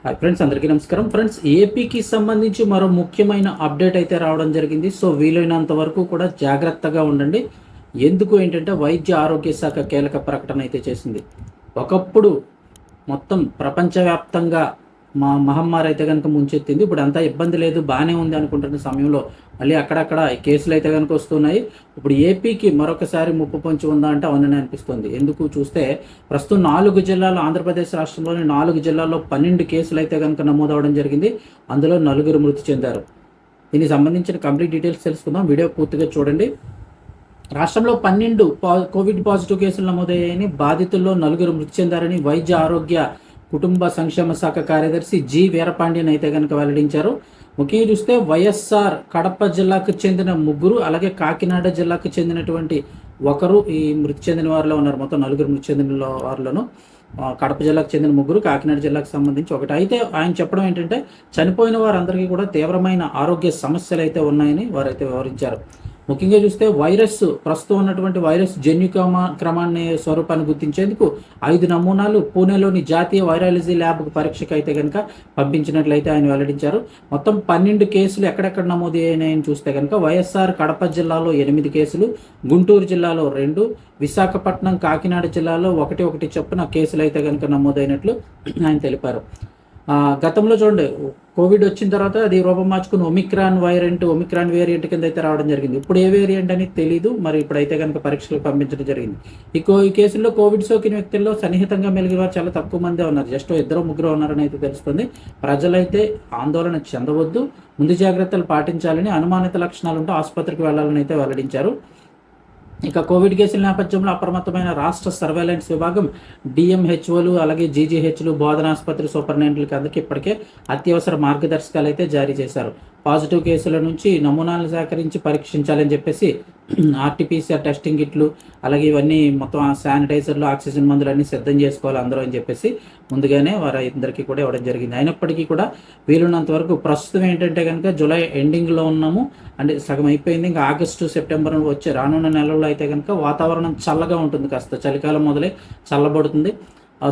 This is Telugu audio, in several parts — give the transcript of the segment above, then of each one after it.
హాయ్ ఫ్రెండ్స్, అందరికీ నమస్కారం. ఫ్రెండ్స్, ఏపీకి సంబంధించి మరో ముఖ్యమైన అప్డేట్ అయితే రావడం జరిగింది. సో వీలైనంత వరకు కూడా జాగ్రత్తగా ఉండండి. ఎందుకు ఏంటంటే వైద్య ఆరోగ్య శాఖ కీలక ప్రకటన అయితే చేసింది. ఒకప్పుడు మొత్తం ప్రపంచవ్యాప్తంగా మహమ్మారి అయితే కనుక ముంచెత్తింది. ఇప్పుడు అంతా ఇబ్బంది లేదు, బాగానే ఉంది అనుకుంటున్న సమయంలో మళ్ళీ అక్కడక్కడ కేసులు అయితే కనుక వస్తున్నాయి. ఇప్పుడు ఏపీకి మరొకసారి ముప్పు పొంచి ఉందా అంటే అవునని అనిపిస్తుంది. ఎందుకు చూస్తే ప్రస్తుతం 4 జిల్లాలు, ఆంధ్రప్రదేశ్ రాష్ట్రంలోని 4 జిల్లాల్లో 12 కేసులు అయితే కనుక నమోదవడం జరిగింది. అందులో 4 మృతి చెందారు. దీనికి సంబంధించిన కంప్లీట్ డీటెయిల్స్ తెలుసుకుందాం. వీడియో పూర్తిగా చూడండి. రాష్ట్రంలో 12 కోవిడ్ పాజిటివ్ కేసులు నమోదయ్యాయని, బాధితుల్లో 4 మృతి చెందారని వైద్య ఆరోగ్య కుటుంబ సంక్షేమ శాఖ కార్యదర్శి జి వీరపాండ్యన్ అయితే కనుక వెల్లడించారు. ముఖ్యంగా చూస్తే వైఎస్ఆర్ కడప జిల్లాకు చెందిన 3, అలాగే కాకినాడ జిల్లాకు చెందినటువంటి 1 ఈ మృతి చెందిన వారిలో ఉన్నారు. మొత్తం 4 మృతి చెందిన వారిలోనూ కడప జిల్లాకు చెందిన 3, కాకినాడ జిల్లాకు సంబంధించి 1. అయితే ఆయన చెప్పడం ఏంటంటే చనిపోయిన వారందరికీ కూడా తీవ్రమైన ఆరోగ్య సమస్యలు అయితే ఉన్నాయని వారైతే వివరించారు. ముఖ్యంగా చూస్తే ప్రస్తుతం ఉన్నటువంటి వైరస్ జన్యు క్రమాన్ని స్వరూపాన్ని గుర్తించేందుకు 5 నమూనాలు పూణేలోని జాతీయ వైరాలజీ ల్యాబ్కు పరీక్షకు అయితే కనుక పంపించినట్లయితే ఆయన వెల్లడించారు. మొత్తం 12 కేసులు ఎక్కడెక్కడ నమోదు అయినాయని చూస్తే కనుక వైఎస్ఆర్ కడప జిల్లాలో 8 కేసులు, గుంటూరు జిల్లాలో 2, విశాఖపట్నం, కాకినాడ జిల్లాలో 1 చొప్పున కేసులు అయితే కనుక నమోదైనట్లు ఆయన తెలిపారు. గతంలో చూడండి, కోవిడ్ వచ్చిన తర్వాత అది రూపం మార్చుకుని ఒమిక్రాన్ వేరియంట్ కింద అయితే రావడం జరిగింది. ఇప్పుడు ఏ వేరియంట్ అని తెలీదు. మరి ఇప్పుడైతే కనుక పరీక్షలు పంపించడం జరిగింది. ఈ కేసుల్లో కోవిడ్ సోకిన వ్యక్తుల్లో సన్నిహితంగా మెలిగిన వారు చాలా తక్కువ మందే ఉన్నారు. జస్ట్ 2-3 ఉన్నారని అయితే తెలుస్తుంది. ప్రజలైతే ఆందోళన చెందవద్దు, ముందు జాగ్రత్తలు పాటించాలని, అనుమానిత లక్షణాలు ఉంటే ఆసుపత్రికి వెళ్లాలని అయితే వెల్లడించారు. ఇక కోవిడ్ కేసుల నేపథ్యంలో అప్రమత్తమైన రాష్ట్ర సర్వేలెన్స్ విభాగం, డిఎంహెచ్ఓలు, అలాగే జీజీహెచ్లు, బోధనాసుపత్రి సూపరింటెండెంట్లకు అందరికీ ఇప్పటికే అత్యవసర మార్గదర్శకాలు అయితే జారీ చేశారు. పాజిటివ్ కేసుల నుంచి నమూనాలను సేకరించి పరీక్షించాలని చెప్పేసి ఆర్టీపీసీఆర్ టెస్టింగ్ కిట్లు, అలాగే ఇవన్నీ మొత్తం శానిటైజర్లు, ఆక్సిజన్ మందులు అన్నీ సిద్ధం చేసుకోవాలి అందరూ అని చెప్పేసి ముందుగానే వారందరికీ కూడా ఇవ్వడం జరిగింది. అయినప్పటికీ కూడా వీలున్నంత వరకు ప్రస్తుతం ఏంటంటే కనుక జూలై ఎండింగ్లో ఉన్నాము, అంటే సగం అయిపోయింది. ఇంకా ఆగస్టు, సెప్టెంబర్ వచ్చే రానున్న నెలల్లో అయితే కనుక వాతావరణం చల్లగా ఉంటుంది, కాస్త చలికాలం మొదలై చల్లబడుతుంది.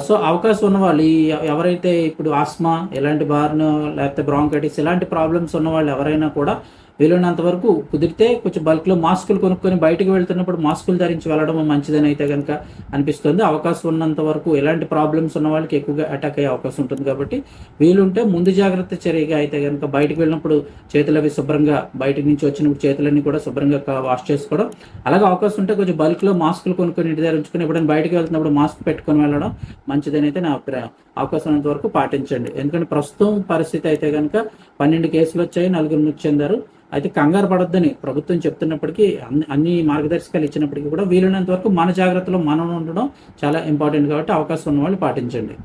సో అవకాశం ఉన్నవాళ్ళు, ఎవరైతే ఇప్పుడు ఆస్మా, ఇలాంటి బారిన, లేకపోతే బ్రాంకైటిస్ ఇలాంటి ప్రాబ్లమ్స్ ఉన్న వాళ్ళు ఎవరైనా కూడా వీలున్నంత వరకు కుదిరితే కొంచెం బల్క్లో మాస్కులు కొనుక్కొని బయటకు వెళ్తున్నప్పుడు మాస్కులు ధరించి వెళ్ళడం మంచిదని అయితే కనుక అనిపిస్తుంది. అవకాశం ఉన్నంత వరకు ఎలాంటి ప్రాబ్లమ్స్ ఉన్న వాళ్ళకి ఎక్కువగా అటాక్ అయ్యే అవకాశం ఉంటుంది. కాబట్టి వీలుంటే ముందు జాగ్రత్త చర్యగా అయితే కనుక బయటకు వెళ్ళినప్పుడు చేతులు అవి శుభ్రంగా, బయట నుంచి వచ్చినప్పుడు చేతులన్నీ కూడా శుభ్రంగా వాష్ చేసుకోవడం, అలాగే అవకాశం ఉంటే కొంచెం బల్క్లో మాస్కులు కొనుక్కొని ఇంటి దగ్గర ఉంచుకొని ఎప్పుడైనా బయటకు వెళ్తున్నప్పుడు మాస్క్ పెట్టుకొని వెళ్ళడం మంచిదని అయితే నా అభిప్రాయం. అవకాశం ఉన్నంత వరకు పాటించండి. ఎందుకంటే ప్రస్తుతం పరిస్థితి అయితే కనుక 12 కేసులు వచ్చాయి, 4 మృతి చెందారు. అయితే కంగారు పడొద్దని ప్రభుత్వం చెప్తున్నప్పటికీ, అన్ని మార్గదర్శకాలు ఇచ్చినప్పటికీ కూడా వీలైనంత వరకు మన జాగ్రత్తలో మనం ఉండడం చాలా ఇంపార్టెంట్. కాబట్టి అవకాశం ఉన్న వాళ్ళు పాటించండి.